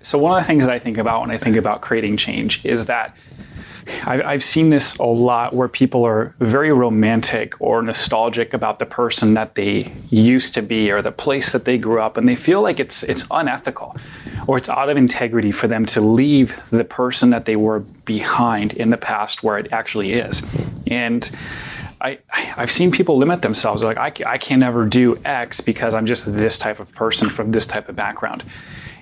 So one of the things that I think about when I think about creating change is that I've seen this a lot where people are very romantic or nostalgic about the person that they used to be or the place that they grew up, and they feel like it's unethical or it's out of integrity for them to leave the person that they were behind in the past where it actually is. And I've seen people limit themselves. They're like, I can never do X because I'm just this type of person from this type of background.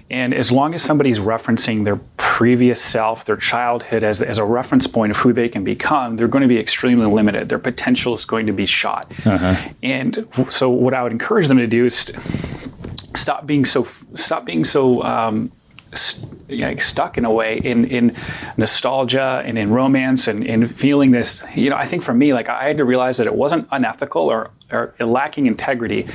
And as long as somebody's referencing their previous self, their childhood as a reference point of who they can become, they're going to be extremely limited. Their potential is going to be shot. And so what I would encourage them to do is stop being so stuck in a way in nostalgia and in romance and feeling this. I think for me, like, I had to realize that it wasn't unethical or lacking integrity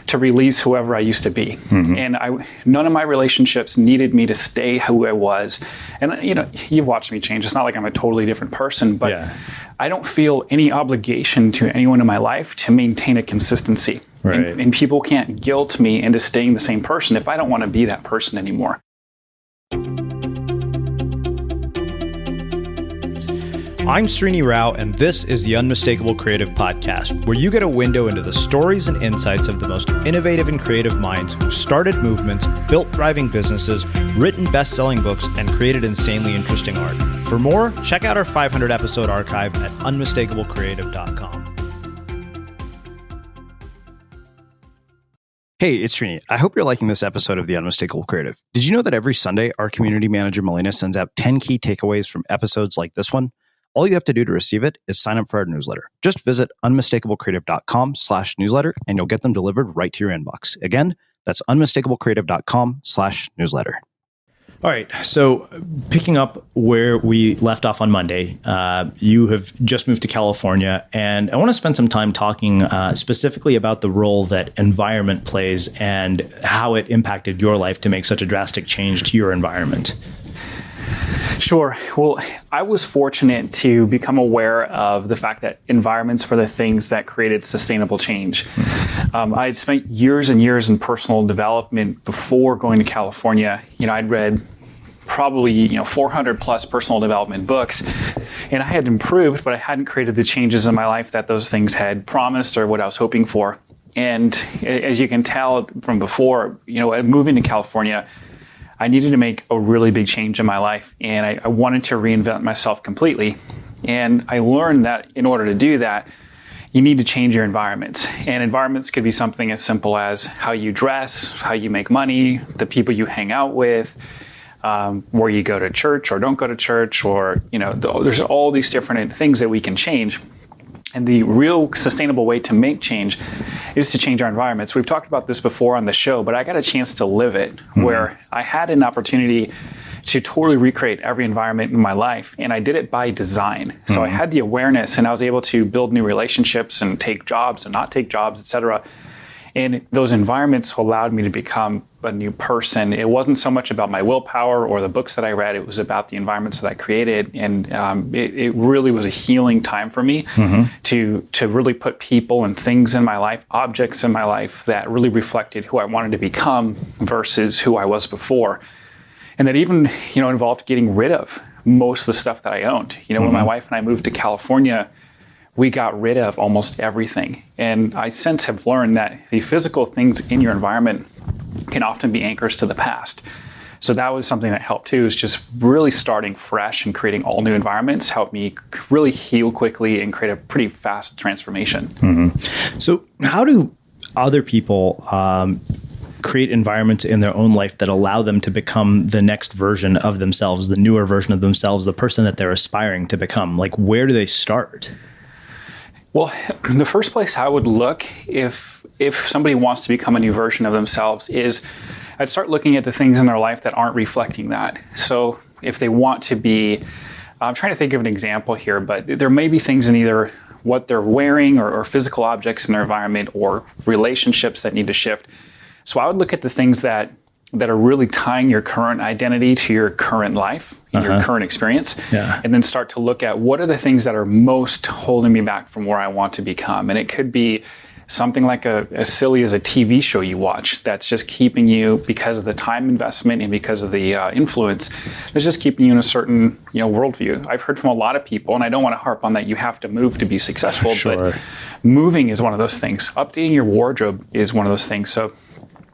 to release whoever I used to be. And none of my relationships needed me to stay who I was. And you've watched me change. It's not like I'm a totally different person, but I don't feel any obligation to anyone in my life to maintain a consistency. Right. And people can't guilt me into staying the same person if I don't want to be that person anymore. I'm Srini Rao, and this is the Unmistakable Creative Podcast, where you get a window into the stories and insights of the most innovative and creative minds who've started movements, built thriving businesses, written best-selling books, and created insanely interesting art. For more, check out our 500-episode archive at unmistakablecreative.com. Hey, it's Srini. I hope you're liking this episode of The Unmistakable Creative. Did you know that every Sunday, our community manager, Melina, sends out 10 key takeaways from episodes like this one? All you have to do to receive it is sign up for our newsletter. Just visit unmistakablecreative.com/newsletter, and you'll get them delivered right to your inbox. Again, that's unmistakablecreative.com/newsletter. All right. So picking up where we left off on Monday, you have just moved to California, and I want to spend some time talking specifically about the role that environment plays and how it impacted your life to make such a drastic change to your environment. Sure. Well, I was fortunate to become aware of the fact that environments were the things that created sustainable change. I had spent years and years in personal development before going to California. I'd read probably 400 plus personal development books, and I had improved, but I hadn't created the changes in my life that those things had promised or what I was hoping for. And as you can tell from before, moving to California, I needed to make a really big change in my life, and I wanted to reinvent myself completely. And I learned that in order to do that, you need to change your environments. And environments could be something as simple as how you dress, how you make money, the people you hang out with, where you go to church or don't go to church, or, there's all these different things that we can change. And the real sustainable way to make change is to change our environments. We've talked about this before on the show, but I got a chance to live it, where I had an opportunity to totally recreate every environment in my life, and I did it by design. So I had the awareness, and I was able to build new relationships and take jobs and not take jobs, etc. And those environments allowed me to become a new person. It wasn't so much about my willpower or the books that I read. It was about the environments that I created. And it really was a healing time for me to really put people and things in my life, objects in my life that really reflected who I wanted to become versus who I was before. And that even, involved getting rid of most of the stuff that I owned. When my wife and I moved to California, we got rid of almost everything. And I since have learned that the physical things in your environment can often be anchors to the past. So that was something that helped too, is just really starting fresh and creating all new environments helped me really heal quickly and create a pretty fast transformation. So how do other people create environments in their own life that allow them to become the next version of themselves, the newer version of themselves, the person that they're aspiring to become? Like, where do they start? Well, the first place I would look if somebody wants to become a new version of themselves is I'd start looking at the things in their life that aren't reflecting that. So if they want to be, I'm trying to think of an example here, but there may be things in either what they're wearing or physical objects in their environment or relationships that need to shift. So I would look at the things that are really tying your current identity to your current life, your current experience, and then start to look at what are the things that are most holding me back from where I want to become. And it could be something like as silly as a TV show you watch that's just keeping you, because of the time investment and because of the influence, it's just keeping you in a certain worldview. I've heard from a lot of people, and I don't want to harp on that you have to move to be successful, but moving is one of those things. Updating your wardrobe is one of those things. So,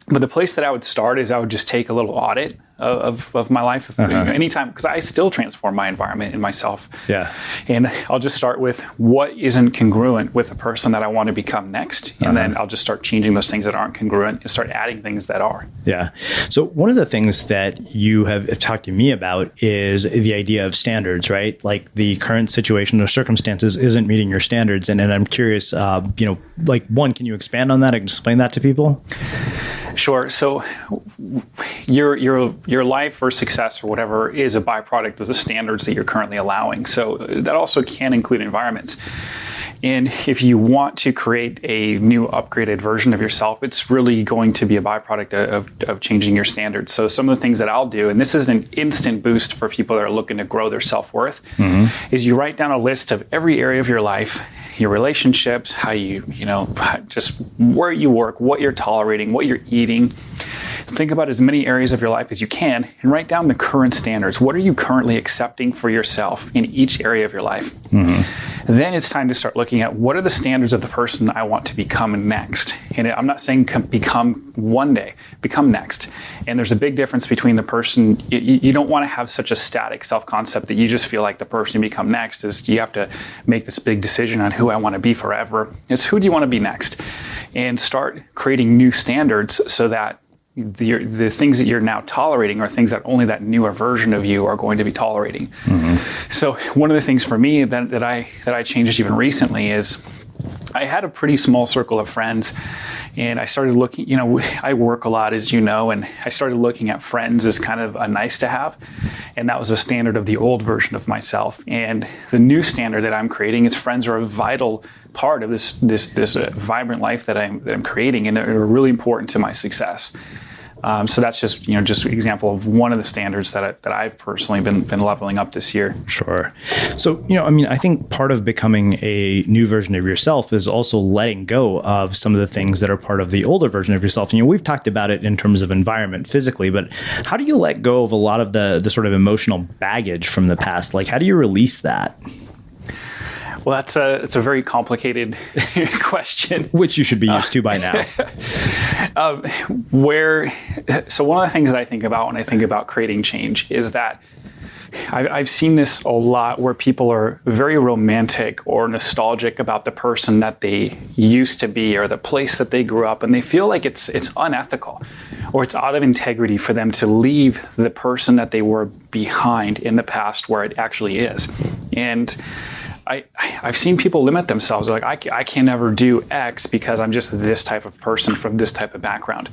but the place that I would start is I would just take a little audit of my life anytime, because I still transform my environment and myself. Yeah. And I'll just start with what isn't congruent with the person that I want to become next. And then I'll just start changing those things that aren't congruent and start adding things that are. Yeah. So one of the things that you have talked to me about is the idea of standards, right? Like the current situation or circumstances isn't meeting your standards. And I'm curious, one, can you expand on that and explain that to people? Sure. So your life or success or whatever is a byproduct of the standards that you're currently allowing. So that also can include environments. And if you want to create a new upgraded version of yourself, it's really going to be a byproduct of changing your standards. So some of the things that I'll do, and this is an instant boost for people that are looking to grow their self-worth, is you write down a list of every area of your life, your relationships, how just where you work, what you're tolerating, what you're eating. Think about as many areas of your life as you can and write down the current standards. What are you currently accepting for yourself in each area of your life? Then it's time to start looking at what are the standards of the person I want to become next. And I'm not saying become one day, become next. And there's a big difference between the person, you don't want to have such a static self-concept that you just feel like the person you become next is, you have to make this big decision on who I want to be forever. It's who do you want to be next? And start creating new standards so that the things that you're now tolerating are things that only that newer version of you are going to be tolerating. So one of the things for me that I changed even recently is I had a pretty small circle of friends, and I started looking, I work a lot, as you know, and I started looking at friends as kind of a nice to have. And that was a standard of the old version of myself. And the new standard that I'm creating is friends are a vital part of this vibrant life that I'm creating, and they're really important to my success. So that's just an example of one of the standards that I've personally been leveling up this year. Sure. So, I think part of becoming a new version of yourself is also letting go of some of the things that are part of the older version of yourself. And, we've talked about it in terms of environment physically, but how do you let go of a lot of the sort of emotional baggage from the past? Like, how do you release that? Well, it's a very complicated question, which you should be used to by now. So one of the things that I think about when I think about creating change is that I've seen this a lot where people are very romantic or nostalgic about the person that they used to be or the place that they grew up, and they feel like it's unethical or it's out of integrity for them to leave the person that they were behind in the past where it actually is. And I've seen people limit themselves. Like, I can never do X because I'm just this type of person from this type of background.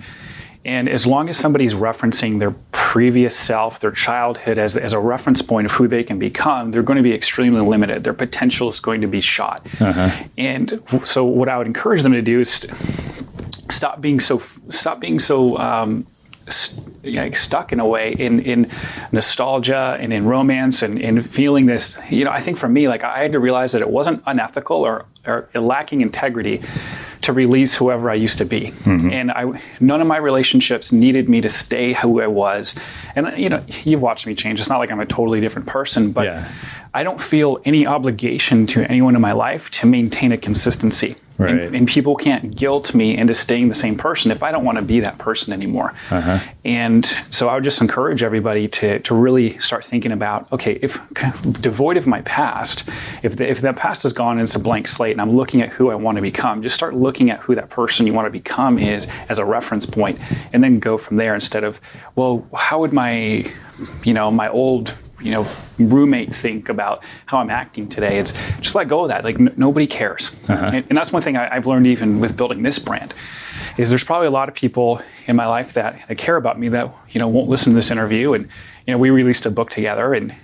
And as long as somebody's referencing their previous self, their childhood as a reference point of who they can become, they're going to be extremely limited. Their potential is going to be shot. And so what I would encourage them to do is stop being so stuck in a way in nostalgia and in romance and feeling this. I think for me, I had to realize that it wasn't unethical or lacking integrity to release whoever I used to be. And none of my relationships needed me to stay who I was. And you've watched me change. It's not like I'm a totally different person, but I don't feel any obligation to anyone in my life to maintain a consistency. Right. And people can't guilt me into staying the same person if I don't want to be that person anymore. And so I would just encourage everybody to really start thinking about, okay, if devoid of my past, if that past is gone and it's a blank slate and I'm looking at who I want to become, just start looking at who that person you want to become is as a reference point, and then go from there instead of, well, how would my old roommate think about how I'm acting today? It's just let go of that. Nobody cares. And that's one thing I've learned even with building this brand is there's probably a lot of people in my life that care about me that, won't listen to this interview. And, we released a book together and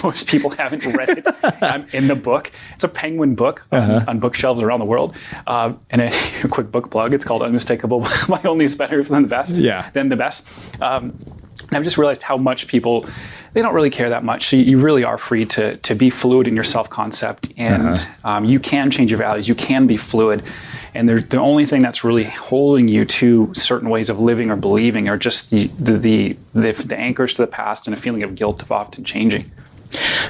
most people haven't read it. I'm in the book. It's a Penguin book on bookshelves around the world. And a quick book plug. It's called Unmistakable. My only is better than the best. Than the best. And I've just realized how much people, they don't really care that much. So you really are free to be fluid in your self-concept, and you can change your values. You can be fluid. And the only thing that's really holding you to certain ways of living or believing are just the anchors to the past and a feeling of guilt of often changing.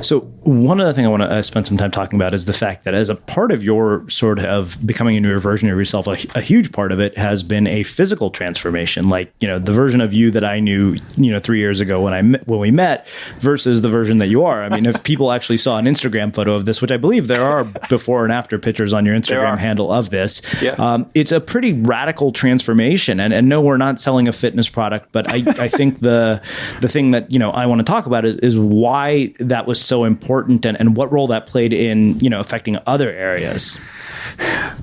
So one other thing I want to spend some time talking about is the fact that as a part of your sort of becoming a newer version of yourself, a huge part of it has been a physical transformation. Like, the version of you that I knew, 3 years ago when we met versus the version that you are. I mean, if people actually saw an Instagram photo of this, which I believe there are before and after pictures on your Instagram handle of this, it's a pretty radical transformation. And no, we're not selling a fitness product, but I think the thing that, I want to talk about is why that was so important and what role that played in, affecting other areas.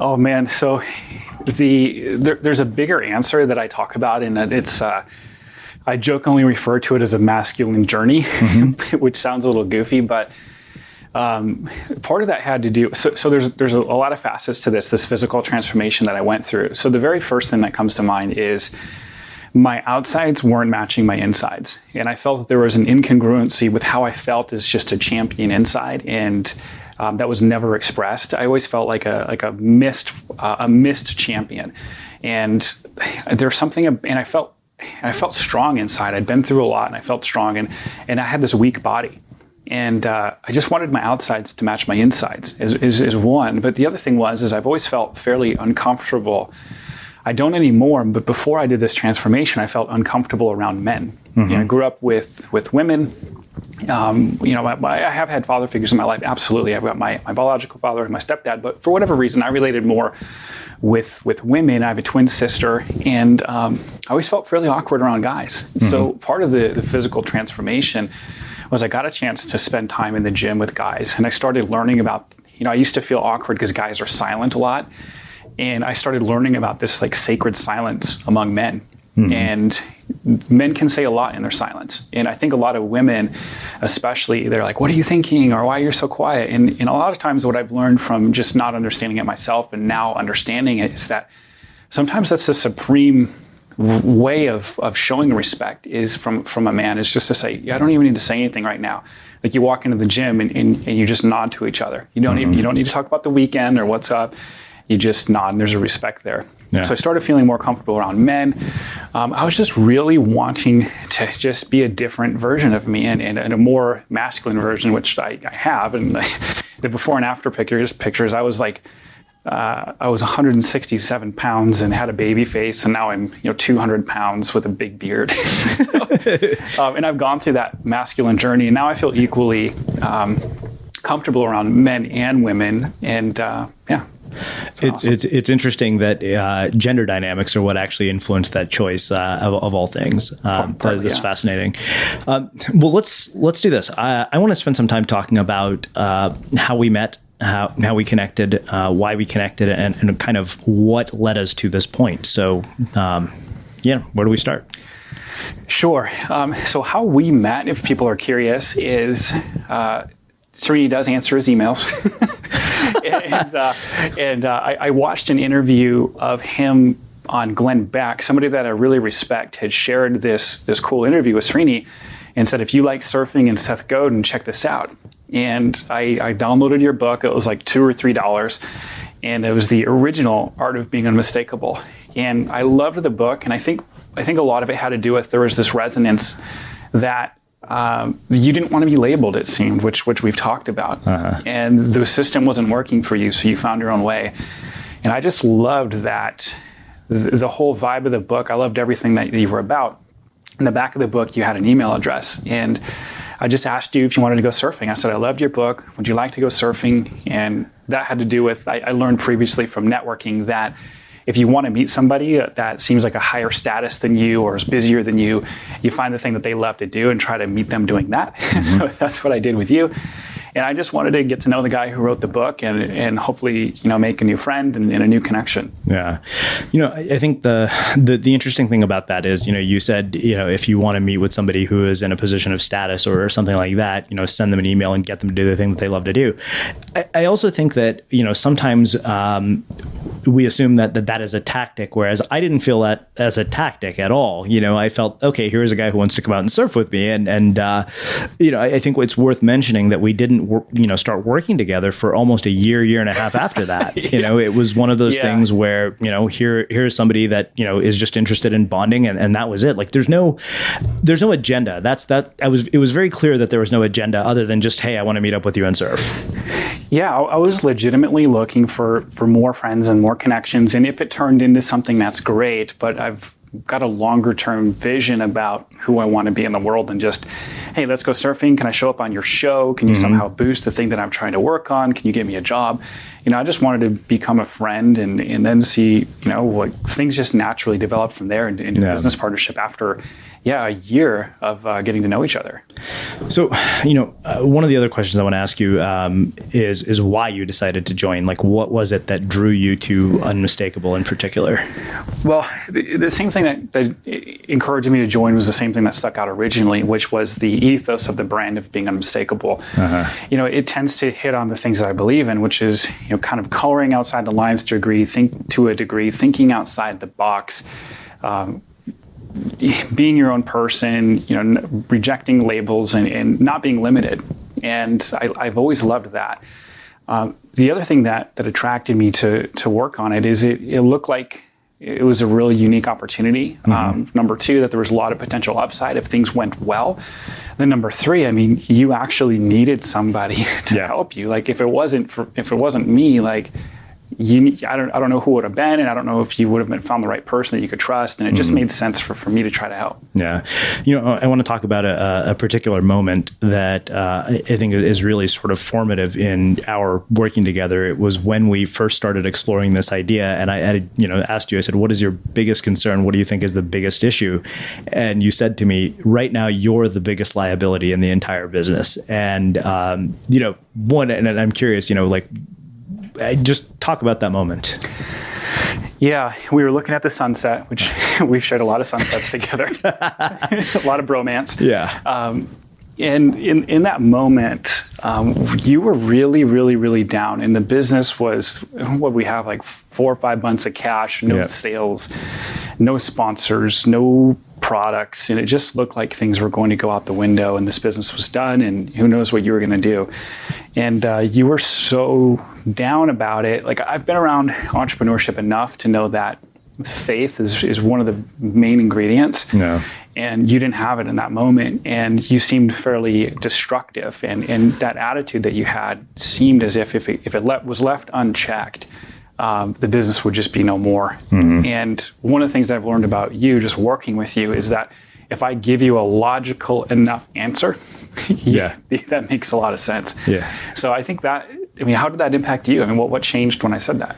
Oh man. So there's a bigger answer that I talk about, and it's, I jokingly refer to it as a masculine journey, which sounds a little goofy, but part of that had to do, so there's a lot of facets to this physical transformation that I went through. So the very first thing that comes to mind is my outsides weren't matching my insides. And I felt that there was an incongruency with how I felt as just a champion inside. And that was never expressed. I always felt like a missed champion. And there's something, and I felt strong inside. I'd been through a lot and I felt strong, and I had this weak body. And I just wanted my outsides to match my insides is one. But the other thing was I've always felt fairly uncomfortable. I don't anymore, but before I did this transformation, I felt uncomfortable around men. I grew up with women. I have had father figures in my life. Absolutely. I've got my biological father and my stepdad, but for whatever reason, I related more with women. I have a twin sister, and I always felt fairly awkward around guys. So part of the physical transformation was I got a chance to spend time in the gym with guys, and I started learning about, I used to feel awkward because guys are silent a lot. And I started learning about this like sacred silence among men. And men can say a lot in their silence. And I think a lot of women, especially, they're like, what are you thinking? Or why are you so quiet? And a lot of times what I've learned from just not understanding it myself and now understanding it is that sometimes that's the supreme way of showing respect is from a man, is just to say, I don't even need to say anything right now. Like you walk into the gym and you just nod to each other. You don't need to talk about the weekend or what's up. You just nod, and there's a respect there. Yeah. So I started feeling more comfortable around men. I was just really wanting to just be a different version of me and a more masculine version, which I have. And the before and after pictures, I was like, I was 167 pounds and had a baby face, and now I'm 200 pounds with a big beard. And I've gone through that masculine journey, and now I feel equally comfortable around men and women. And It's interesting that gender dynamics are what actually influenced that choice of all things. That's fascinating. Well, let's do this. I want to spend some time talking about how we met, how we connected, why we connected, and kind of what led us to this point. So, where do we start? Sure. So how we met, if people are curious, is Srini does answer his emails. and I watched an interview of him on Glenn Beck. Somebody that I really respect had shared this cool interview with Srini and said, if you like surfing and Seth Godin, check this out. And I downloaded your book. It was like $2 or $3. And it was the original Art of Being Unmistakable. And I loved the book. And I think a lot of it had to do with, there was this resonance that you didn't want to be labeled, it seemed, which we've talked about. And the system wasn't working for you, so you found your own way. And I just loved that, the whole vibe of the book. I loved everything that you were about. In the back of the book, you had an email address. And I just asked you if you wanted to go surfing. I said, I loved your book. Would you like to go surfing? And that had to do with, I learned previously from networking that if you want to meet somebody that seems like a higher status than you or is busier than you, you find the thing that they love to do and try to meet them doing that. So that's what I did with you. And I just wanted to get to know the guy who wrote the book and hopefully, make a new friend and a new connection. Yeah. I think the interesting thing about that is, you said, if you want to meet with somebody who is in a position of status or something like that, send them an email and get them to do the thing that they love to do. I also think that, sometimes we assume that is a tactic, whereas I didn't feel that as a tactic at all. I felt, okay, here's a guy who wants to come out and surf with me. And I think it's worth mentioning that we didn't, start working together for almost a year and a half after that. It was one of those things where, here's somebody that, is just interested in bonding, and that was it. Like there's no agenda. It was very clear that there was no agenda other than just, hey, I want to meet up with you and surf. Yeah, I was legitimately looking for more friends and more connections. And if it turned into something, that's great. But I've got a longer term vision about who I want to be in the world than just, hey, let's go surfing. Can I show up on your show? Can you somehow boost the thing that I'm trying to work on? Can you get me a job? I just wanted to become a friend and then see, like things just naturally develop from there into a business partnership after a year of getting to know each other. So, one of the other questions I want to ask you is why you decided to join. Like, what was it that drew you to Unmistakable in particular? Well, the same thing that encouraged me to join was the same thing that stuck out originally, which was the ethos of the brand of being unmistakable. It tends to hit on the things that I believe in, which is, kind of coloring outside the lines to a degree, thinking outside the box, being your own person, rejecting labels and not being limited. And I've always loved that. The other thing that attracted me to work on it is it looked like it was a really unique opportunity. Number two, that there was a lot of potential upside if things went well. Then number three, you actually needed somebody to help you. Like if it wasn't me, like I don't know who would have been, and I don't know if you would have found the right person that you could trust. And it just made sense for me to try to help. Yeah. I want to talk about a particular moment that I think is really sort of formative in our working together. It was when we first started exploring this idea, and I asked you, I said, what is your biggest concern? What do you think is the biggest issue? And you said to me, right now, you're the biggest liability in the entire business. And, and I'm curious, just talk about that moment. Yeah, we were looking at the sunset, which we've shared a lot of sunsets together, a lot of bromance. Yeah. And in that moment, you were really, really, really down. And the business was, what we have, like 4 or 5 months of cash, no sales, no sponsors, no products. And it just looked like things were going to go out the window and this business was done and who knows what you were going to do. And you were so down about it. Like I've been around entrepreneurship enough to know that faith is one of the main ingredients. No. And you didn't have it in that moment. And you seemed fairly destructive. And that attitude that you had seemed as if it was left unchecked, the business would just be no more. And one of the things that I've learned about you, just working with you, is that if I give you a logical enough answer, that makes a lot of sense. Yeah. So I think that, how did that impact you? What changed when I said that?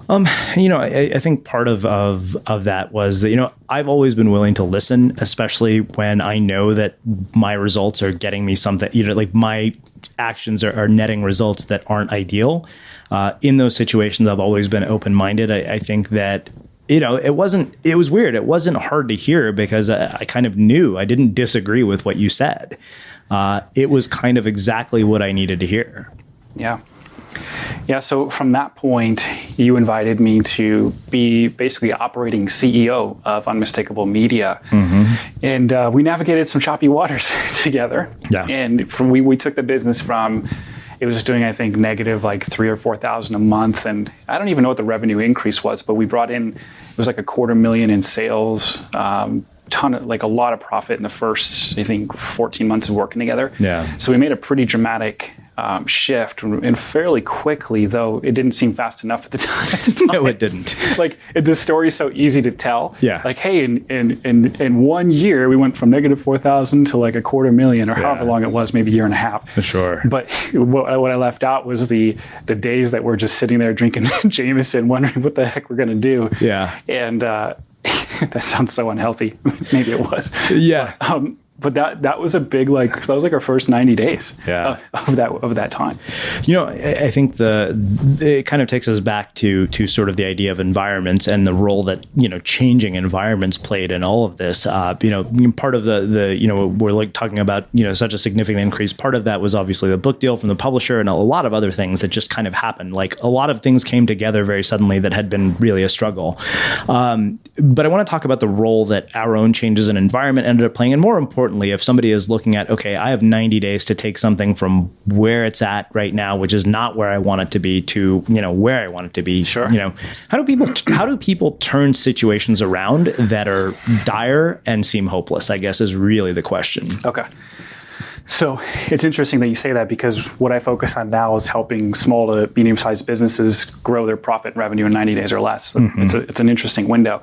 I think part of that was that, I've always been willing to listen, especially when I know that my results are getting me something, like my actions are netting results that aren't ideal. In those situations, I've always been open-minded. I think that, it was weird. It wasn't hard to hear because I kind of knew. I didn't disagree with what you said. It was kind of exactly what I needed to hear. Yeah. Yeah, so from that point, you invited me to be basically operating CEO of Unmistakable Media. And we navigated some choppy waters together. Yeah. And we took the business from, it was doing, I think, negative like $3,000 or $4,000 a month. And I don't even know what the revenue increase was, but we brought in, it was like $250,000 in sales, a lot of profit in the first, I think, 14 months of working together. Yeah. So we made a pretty dramatic shift, and fairly quickly, though it didn't seem fast enough at the time. No, it didn't. The story is so easy to tell. Yeah. Like, hey, in 1 year, we went from negative 4,000 to like $250,000, or however long it was, maybe a year and a half. For sure. But what I left out was the days that we're just sitting there drinking Jameson, wondering what the heck we're going to do. Yeah. And that sounds so unhealthy. Maybe it was. Yeah. but that was a big, that was our first 90 days of that time. I think it kind of takes us back to sort of the idea of environments and the role that, changing environments played in all of this. Part of we're talking about, such a significant increase. Part of that was obviously the book deal from the publisher and a lot of other things that just kind of happened. Like a lot of things came together very suddenly that had been really a struggle. But I want to talk about the role that our own changes in environment ended up playing. And more importantly, if somebody is looking at, okay, I have 90 days to take something from where it's at right now, which is not where I want it to be, to, where I want it to be. Sure. How do people turn situations around that are dire and seem hopeless, I guess, is really the question. Okay. So it's interesting that you say that, because what I focus on now is helping small to medium-sized businesses grow their profit and revenue in 90 days or less. So it's an interesting window.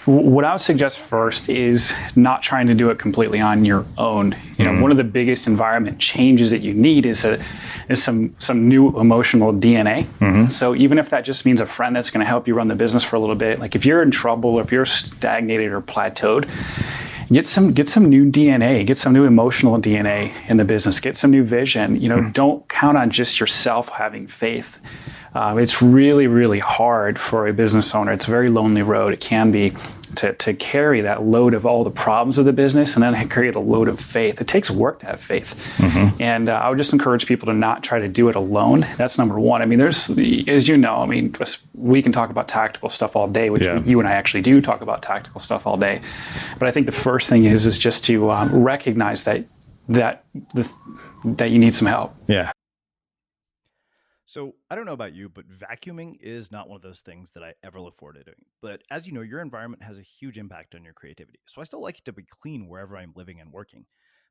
What I would suggest first is not trying to do it completely on your own. One of the biggest environment changes that you need is some new emotional DNA. So even if that just means a friend that's going to help you run the business for a little bit, like if you're in trouble, or if you're stagnated or plateaued, get some new DNA, get some new emotional DNA in the business, get some new vision. Don't count on just yourself having faith. It's really, really hard for a business owner. It's a very lonely road. It can be to carry that load of all the problems of the business, and then carry the load of faith. It takes work to have faith. And I would just encourage people to not try to do it alone. That's number one. I mean, there's, as you know, we can talk about tactical stuff all day, which you and I actually do talk about tactical stuff all day. But I think the first thing is just to recognize that you need some help. Yeah. So I don't know about you, but vacuuming is not one of those things that I ever look forward to doing. But as you know, your environment has a huge impact on your creativity. So I still like it to be clean wherever I'm living and working.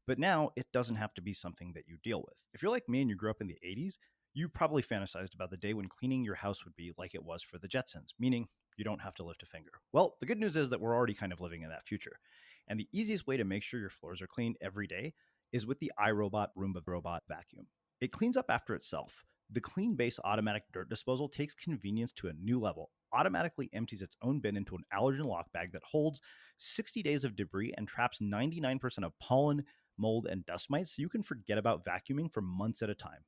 But now it doesn't have to be something that you deal with. If you're like me and you grew up in the 80s, you probably fantasized about the day when cleaning your house would be like it was for the Jetsons, meaning you don't have to lift a finger. Well, the good news is that we're already kind of living in that future. And the easiest way to make sure your floors are cleaned every day is with the iRobot Roomba Robot Vacuum. It cleans up after itself. The Clean Base automatic dirt disposal takes convenience to a new level, automatically empties its own bin into an allergen lock bag that holds 60 days of debris and traps 99% of pollen, mold, and dust mites, so you can forget about vacuuming for months at a time.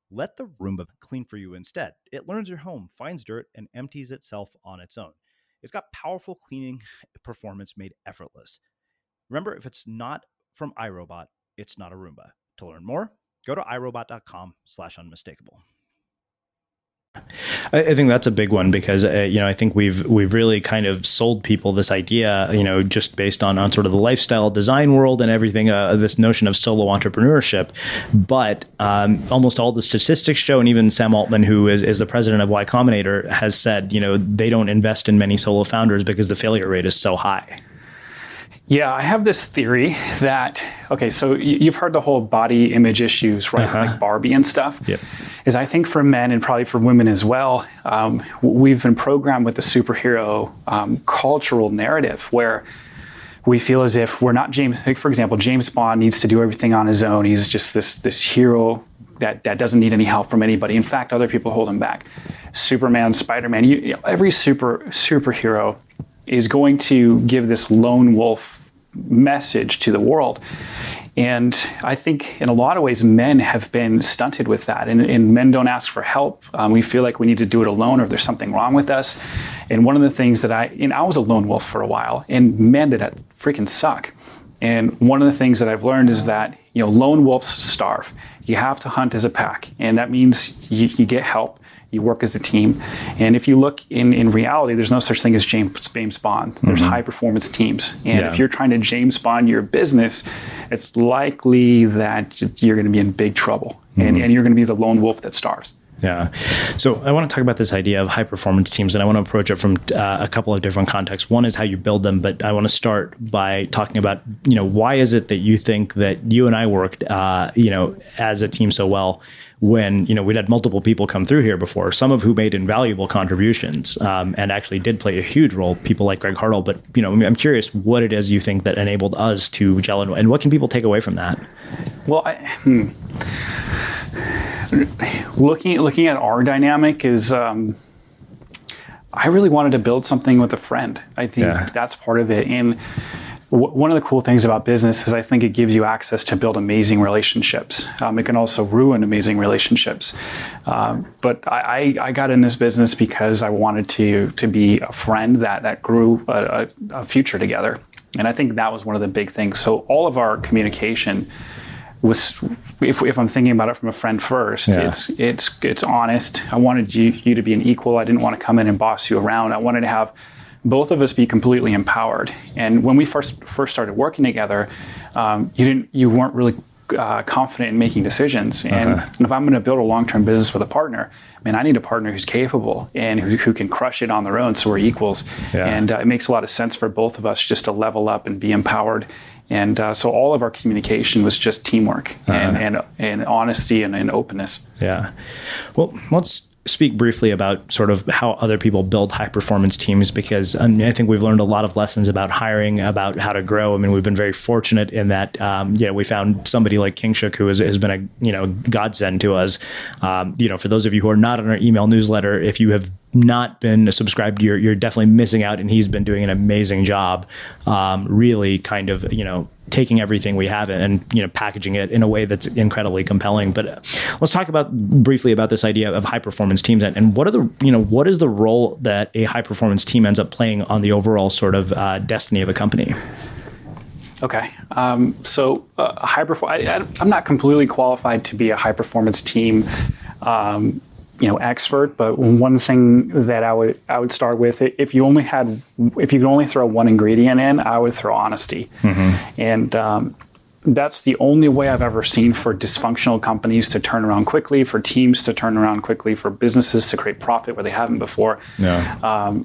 Let the Roomba clean for you instead. It learns your home, finds dirt, and empties itself on its own. It's got powerful cleaning performance made effortless. Remember, if it's not from iRobot, it's not a Roomba. To learn more, go to irobot.com/unmistakable. I think that's a big one, because I think we've really kind of sold people this idea, just based on sort of the lifestyle design world and everything, this notion of solo entrepreneurship. But almost all the statistics show, and even Sam Altman, who is the president of Y Combinator, has said, they don't invest in many solo founders because the failure rate is so high. Yeah, I have this theory that, so you've heard the whole body image issues, right? Like Barbie and stuff. Yep. Is I think for men, and probably for women as well, we've been programmed with the superhero cultural narrative, where we feel as if we're not for example, James Bond needs to do everything on his own. He's just this hero that doesn't need any help from anybody. In fact, other people hold him back. Superman, Spider-Man, every superhero is going to give this lone wolf message to the world. And I think in a lot of ways, men have been stunted with that. And men don't ask for help. We feel like we need to do it alone, or there's something wrong with us. And one of the things that I was a lone wolf for a while, and man, did that freaking suck. And one of the things that I've learned is that, lone wolves starve. You have to hunt as a pack. And that means you get help. You work as a team. And if you look in reality, there's no such thing as James Bond. There's high performance teams. And if you're trying to James Bond your business, it's likely that you're going to be in big trouble. And you're going to be the lone wolf that starves. Yeah. So I want to talk about this idea of high performance teams, and I want to approach it from a couple of different contexts. One is how you build them, but I want to start by talking about, why is it that you think that you and I worked, as a team so well when, we'd had multiple people come through here before, some of who made invaluable contributions and actually did play a huge role, people like Greg Hartle. But, I'm curious what it is you think that enabled us to gel, and what can people take away from that? Well, looking at our dynamic is, I really wanted to build something with a friend. I think that's part of it. And one of the cool things about business is I think it gives you access to build amazing relationships. It can also ruin amazing relationships. But I got in this business because I wanted to be a friend that grew a future together. And I think that was one of the big things. So all of our communication was, if I'm thinking about it from a friend first, it's honest. I wanted you to be an equal. I didn't want to come in and boss you around. I wanted to have both of us be completely empowered. And when we first started working together, you weren't really confident in making decisions. And if I'm going to build a long-term business with a partner, I need a partner who's capable and who can crush it on their own, so we're equals. And it makes a lot of sense for both of us just to level up and be empowered. And so all of our communication was just teamwork and honesty and openness. Yeah. Well, let's speak briefly about sort of how other people build high performance teams, because I think we've learned a lot of lessons about hiring, about how to grow. We've been very fortunate in that, we found somebody like Kingshuk who has been a godsend to us. For those of you who are not on our email newsletter, if you have not been subscribed, you're definitely missing out. And he's been doing an amazing job, really kind of, taking everything we have and packaging it in a way that's incredibly compelling. But let's talk briefly about this idea of high performance teams and what is the role that a high performance team ends up playing on the overall sort of destiny of a company. Okay, so I'm not completely qualified to be a high performance team expert, but one thing that I would start with, if you could only throw one ingredient in, I would throw honesty. And that's the only way I've ever seen for dysfunctional companies to turn around quickly, for teams to turn around quickly, for businesses to create profit where they haven't before,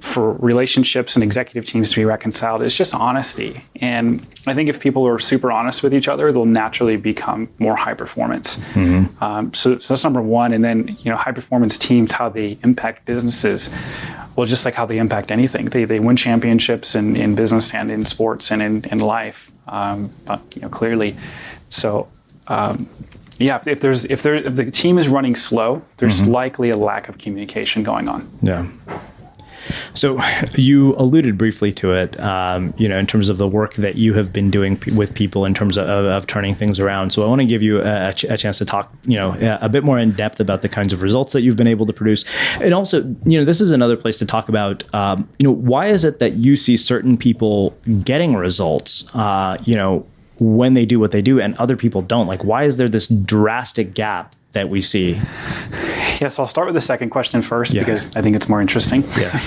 for relationships and executive teams to be reconciled. It's just honesty. And I think if people are super honest with each other, they'll naturally become more high performance. So that's number one. And then, high performance teams, how they impact businesses. Well, just like how they impact anything, they win championships in business and in sports and in life. Clearly. So, if the team is running slow, there's likely a lack of communication going on. Yeah. So you alluded briefly to it, in terms of the work that you have been doing with people in terms of turning things around. So I want to give you a chance to talk, a bit more in depth about the kinds of results that you've been able to produce. And also, this is another place to talk about, why is it that you see certain people getting results, when they do what they do and other people don't? Like, why is there this drastic gap that we see? Yes, I'll start with the second question first because I think it's more interesting. Yeah,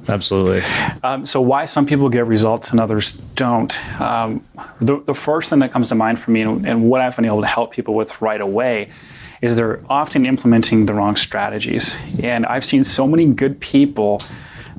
absolutely. So why some people get results and others don't? The first thing that comes to mind for me and what I've been able to help people with right away is they're often implementing the wrong strategies. And I've seen so many good people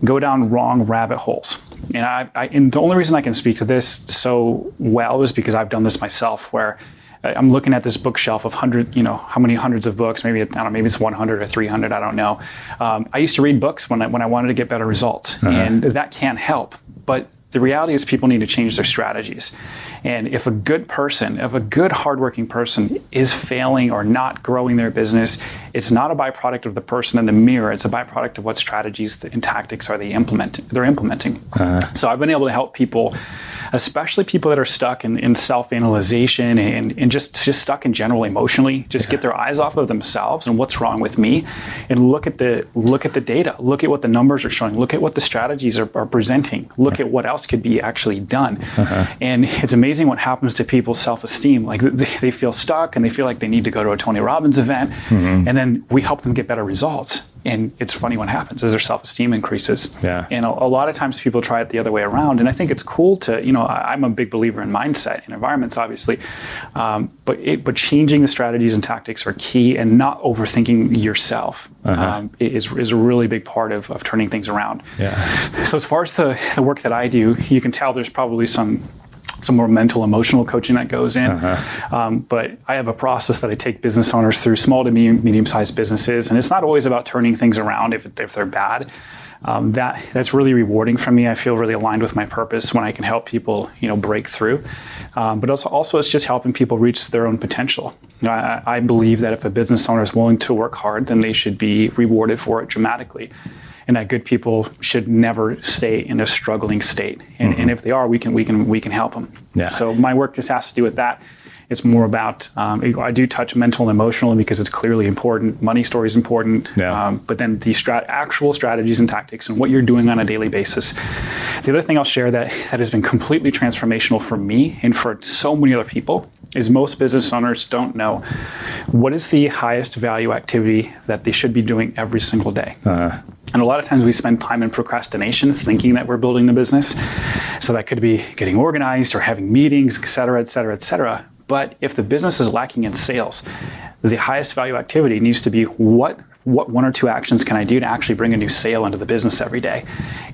go down wrong rabbit holes. And the only reason I can speak to this so well is because I've done this myself, where I'm looking at this bookshelf of how many hundreds of books, maybe it's 100 or 300, I don't know. I used to read books when I wanted to get better results, and that can't help. But the reality is people need to change their strategies. And if a good hardworking person is failing or not growing their business, it's not a byproduct of the person in the mirror. It's a byproduct of what strategies and tactics they're implementing. So I've been able to help people, especially people that are stuck in self-analyzation and just stuck in general emotionally, get their eyes off of themselves and what's wrong with me, and look at the data, look at what the numbers are showing, look at what the strategies are presenting, look at what else could be actually done. And it's amazing what happens to people's self-esteem. Like they feel stuck and they feel like they need to go to a Tony Robbins event, and then we help them get better results. And it's funny what happens is their self-esteem increases. And a lot of times people try it the other way around. And I think it's cool to, I'm a big believer in mindset and environments, obviously. But changing the strategies and tactics are key, and not overthinking yourself is a really big part of turning things around. So as far as the work that I do, you can tell there's probably some more mental, emotional coaching that goes in. But I have a process that I take business owners through, small to medium-sized businesses. And it's not always about turning things around if they're bad. That's really rewarding for me. I feel really aligned with my purpose when I can help people, break through. But also it's just helping people reach their own potential. I believe that if a business owner is willing to work hard, then they should be rewarded for it dramatically. and that good people should never stay in a struggling state. And if they are, we can help them. Yeah. So my work just has to do with that. It's more about, I do touch mental and emotional because it's clearly important. Money story is important. Yeah. But then the actual strategies and tactics and what you're doing on a daily basis. The other thing I'll share that has been completely transformational for me and for so many other people is most business owners don't know what is the highest value activity that they should be doing every single day. And a lot of times we spend time in procrastination thinking that we're building the business. So that could be getting organized or having meetings, et cetera, et cetera, et cetera. But if the business is lacking in sales, the highest value activity needs to be what one or two actions can I do to actually bring a new sale into the business every day?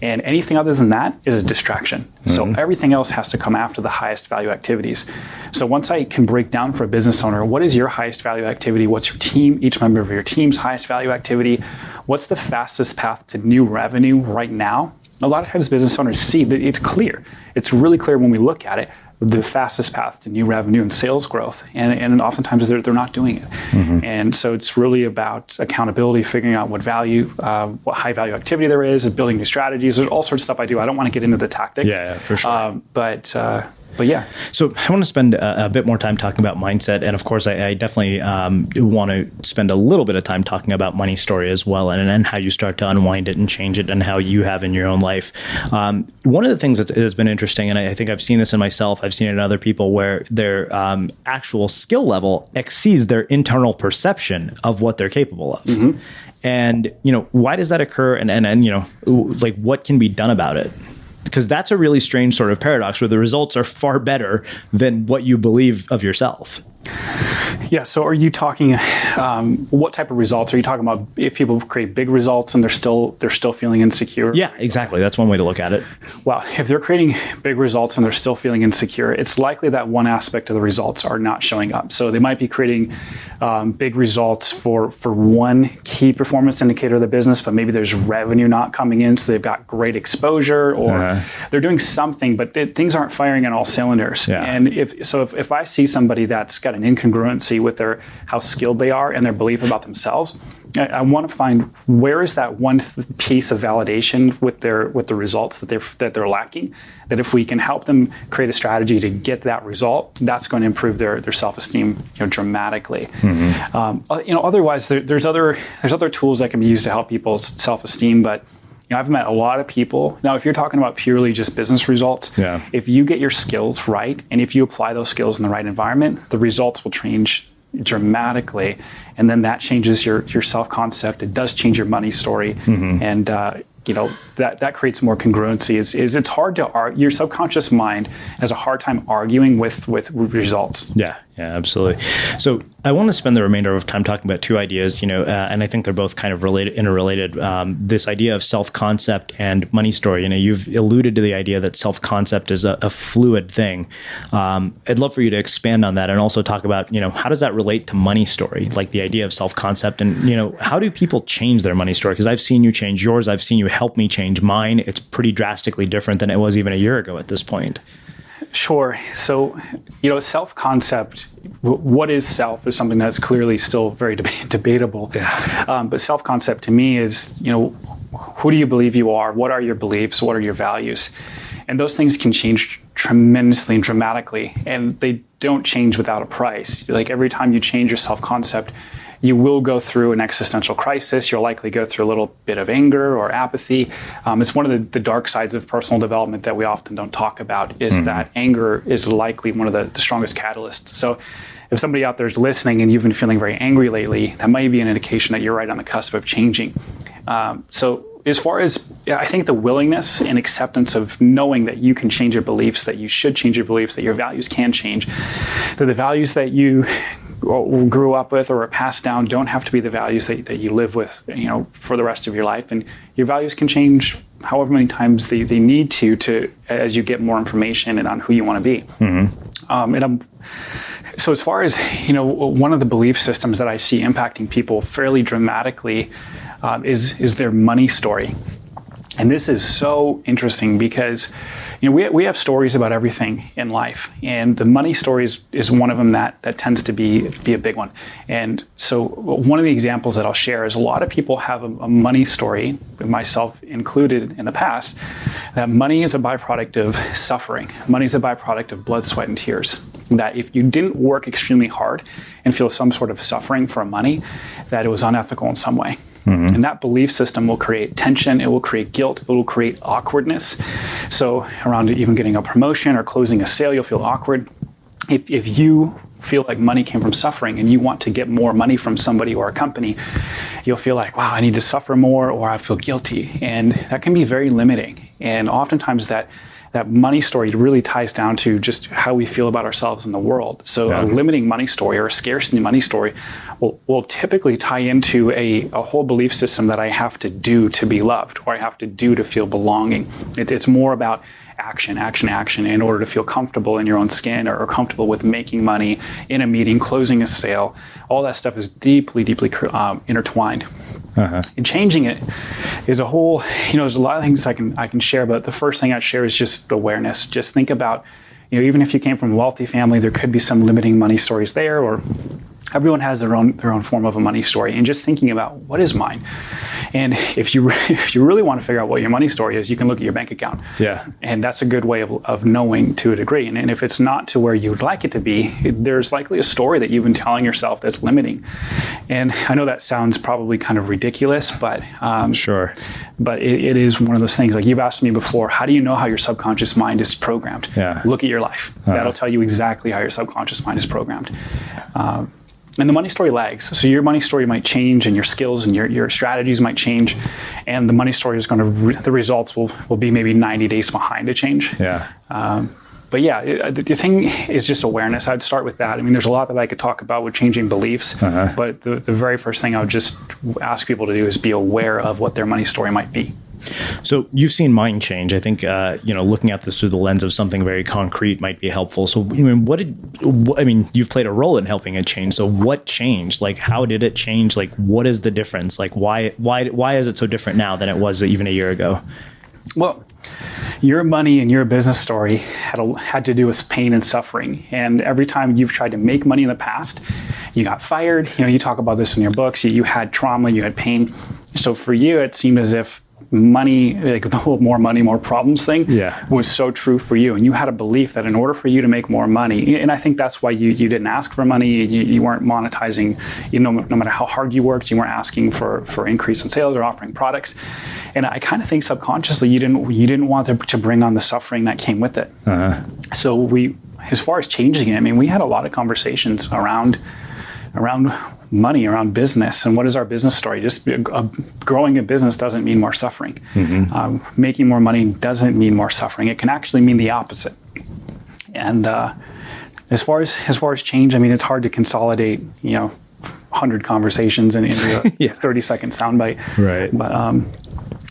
And anything other than that is a distraction. So everything else has to come after the highest value activities. So once I can break down for a business owner, what is your highest value activity? What's your team, each member of your team's highest value activity? What's the fastest path to new revenue right now? A lot of times business owners see that it's clear. It's really clear when we look at it, the fastest path to new revenue and sales growth. And oftentimes they're not doing it. And so it's really about accountability, figuring out what value, what high value activity there is, building new strategies. There's all sorts of stuff I do. I don't want to get into the tactics. Yeah, for sure. But yeah. So I want to spend a bit more time talking about mindset. And of course, I definitely want to spend a little bit of time talking about money story as well, and how you start to unwind it and change it and how you have in your own life. One of the things that's been interesting, and I think I've seen this in myself, I've seen it in other people, where their actual skill level exceeds their internal perception of what they're capable of. And, why does that occur? And like what can be done about it? Because that's a really strange sort of paradox where the results are far better than what you believe of yourself. Yeah. So are you talking, what type of results? Are you talking about if people create big results and they're still feeling insecure? Yeah, exactly. That's one way to look at it. Well, if they're creating big results and they're still feeling insecure, it's likely that one aspect of the results are not showing up. So they might be creating big results for one key performance indicator of the business, but maybe there's revenue not coming in, so they've got great exposure, or they're doing something, but things aren't firing on all cylinders. Yeah. And if I see somebody that's got an incongruency with how skilled they are and their belief about themselves, I want to find where is that one piece of validation with the results that they're lacking. That if we can help them create a strategy to get that result, that's going to improve their self-esteem dramatically. Otherwise there's other tools that can be used to help people's self-esteem, but I've met a lot of people. Now, if you're talking about purely just business results, if you get your skills right and if you apply those skills in the right environment, the results will change dramatically. And then that changes your self-concept. It does change your money story. And that creates more congruency. It's hard to argue. Your subconscious mind has a hard time arguing with results. Yeah, absolutely. So I want to spend the remainder of time talking about two ideas, and I think they're both kind of interrelated. This idea of self-concept and money story. You've alluded to the idea that self-concept is a fluid thing. I'd love for you to expand on that and also talk about, how does that relate to money story, like the idea of self-concept, and, how do people change their money story? Because I've seen you change yours. I've seen you help me change mine. It's pretty drastically different than it was even a year ago at this point. Sure. So, self-concept, what is self is something that's clearly still very debatable. But self-concept to me is, who do you believe you are? What are your beliefs? What are your values? And those things can change tremendously and dramatically, and they don't change without a price. Like every time you change your self-concept, you will go through an existential crisis. You'll likely go through a little bit of anger or apathy. It's one of the dark sides of personal development that we often don't talk about, is that anger is likely one of the strongest catalysts. So if somebody out there is listening and you've been feeling very angry lately, that might be an indication that you're right on the cusp of changing. So as far as, I think the willingness and acceptance of knowing that you can change your beliefs, that you should change your beliefs, that your values can change, that the values that you grew up with or are passed down don't have to be the values that you live with, for the rest of your life. And your values can change however many times they need to as you get more information and on who you want to be. So as far as, one of the belief systems that I see impacting people fairly dramatically is their money story. And this is so interesting because, we have stories about everything in life, and the money story is one of them that tends to be a big one. And so one of the examples that I'll share is a lot of people have a money story, myself included in the past, that money is a byproduct of suffering. Money is a byproduct of blood, sweat, and tears. That if you didn't work extremely hard and feel some sort of suffering for money, that it was unethical in some way. Mm-hmm. And that belief system will create tension, it will create guilt, it will create awkwardness. So around even getting a promotion or closing a sale, you'll feel awkward. If you feel like money came from suffering and you want to get more money from somebody or a company, you'll feel like, wow, I need to suffer more, or I feel guilty. And that can be very limiting. And oftentimes that money story really ties down to just how we feel about ourselves in the world. So a limiting money story or a scarcity money story will typically tie into a whole belief system that I have to do to be loved, or I have to do to feel belonging. It's more about action in order to feel comfortable in your own skin, or comfortable with making money in a meeting, closing a sale. All that stuff is deeply intertwined. Uh-huh. And changing it is a whole, there's a lot of things I can share, but the first thing I'd share is just awareness. Just think about, even if you came from a wealthy family, there could be some limiting money stories there, or everyone has their own form of a money story. And just thinking about what is mine. And if you really want to figure out what your money story is, you can look at your bank account. Yeah. And that's a good way of knowing to a degree. And if it's not to where you'd like it to be, there's likely a story that you've been telling yourself that's limiting. And I know that sounds probably kind of ridiculous, but sure. But it is one of those things. Like you've asked me before, how do you know how your subconscious mind is programmed? Yeah. Look at your life. That'll tell you exactly how your subconscious mind is programmed. And the money story lags. So your money story might change, and your skills and your strategies might change. And the money story is the results will be maybe 90 days behind a change. Yeah. But yeah, the thing is just awareness. I'd start with that. I mean, there's a lot that I could talk about with changing beliefs. But the very first thing I would just ask people to do is be aware of what their money story might be. So you've seen mine change. I think, looking at this through the lens of something very concrete might be helpful. So, you've played a role in helping it change. So what changed? Like, how did it change? Like, what is the difference? Like, why is it so different now than it was even a year ago? Well, your money and your business story had to do with pain and suffering. And every time you've tried to make money in the past, you got fired. You talk about this in your books. You had trauma, you had pain. So for you, it seemed as if money, like the whole more money, more problems thing, was so true for you. And you had a belief that in order for you to make more money, and I think that's why you didn't ask for money, you weren't monetizing, no matter how hard you worked, you weren't asking for increase in sales or offering products. And I kind of think subconsciously you didn't want to bring on the suffering that came with it. Uh-huh. So as far as changing it, we had a lot of conversations around money, around business, and what is our business story? Just growing a business doesn't mean more suffering. Mm-hmm. Making more money doesn't mean more suffering. It can actually mean the opposite. And as far as change, it's hard to consolidate 100 conversations into a 30-second soundbite. Right. But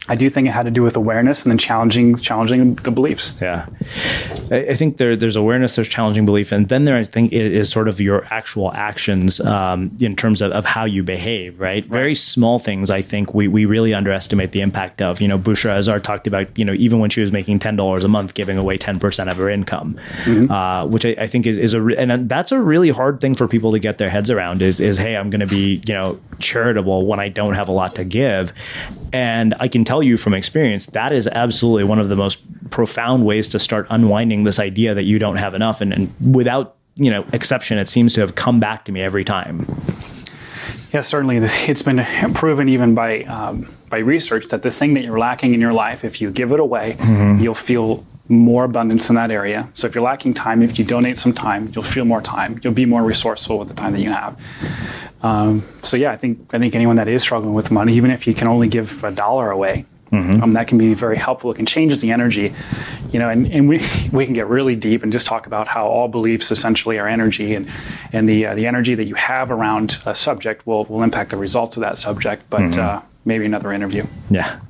I do think it had to do with awareness and then challenging the beliefs. Yeah. I think there's awareness, there's challenging belief, and then there, I think, is sort of your actual actions in terms of how you behave, right? Very small things, I think, we really underestimate the impact of. Bushra Azar talked about, even when she was making $10 a month, giving away 10% of her income, which I think is and that's a really hard thing for people to get their heads around is hey, I'm going to be, charitable when I don't have a lot to give. And I can tell you from experience, that is absolutely one of the most profound ways to start unwinding this idea that you don't have enough. And without, exception, it seems to have come back to me every time. Yeah, certainly. It's been proven even by research that the thing that you're lacking in your life, if you give it away, you'll feel more abundance in that area. So if you're lacking time, if you donate some time, you'll feel more time. You'll be more resourceful with the time that you have. So yeah, I think anyone that is struggling with money, even if you can only give $1 away, that can be very helpful. It can change the energy, and we can get really deep and just talk about how all beliefs essentially are energy, and the energy that you have around a subject will impact the results of that subject. But maybe another interview. Yeah.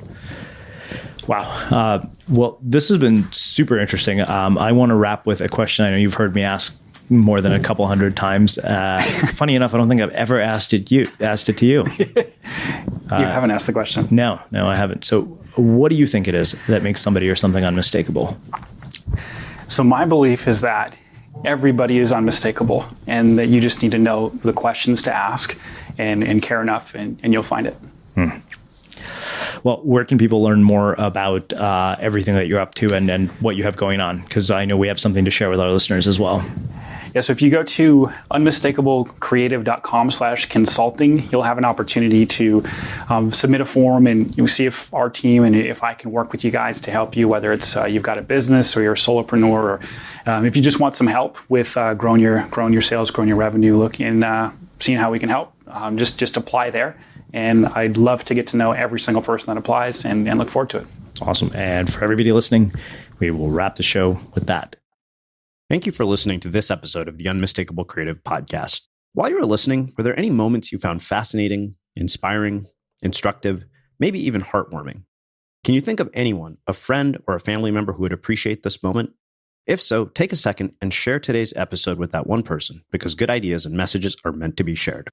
Wow. Well, this has been super interesting. I want to wrap with a question I know you've heard me ask more than a couple hundred times. Funny enough, I don't think I've ever asked it to you. You haven't asked the question. No, I haven't. So what do you think it is that makes somebody or something unmistakable? So my belief is that everybody is unmistakable, and that you just need to know the questions to ask and care enough, and you'll find it. Well, where can people learn more about everything that you're up to and what you have going on? Because I know we have something to share with our listeners as well. Yeah, so if you go to unmistakablecreative.com/consulting, you'll have an opportunity to submit a form, and you'll see if our team and if I can work with you guys to help you, whether it's you've got a business or you're a solopreneur, or if you just want some help with growing your sales, growing your revenue, seeing how we can help. Just apply there, and I'd love to get to know every single person that applies, and look forward to it. Awesome. And for everybody listening, we will wrap the show with that. Thank you for listening to this episode of the Unmistakable Creative Podcast. While you were listening, were there any moments you found fascinating, inspiring, instructive, maybe even heartwarming? Can you think of anyone, a friend or a family member who would appreciate this moment? If so, take a second and share today's episode with that one person, because good ideas and messages are meant to be shared.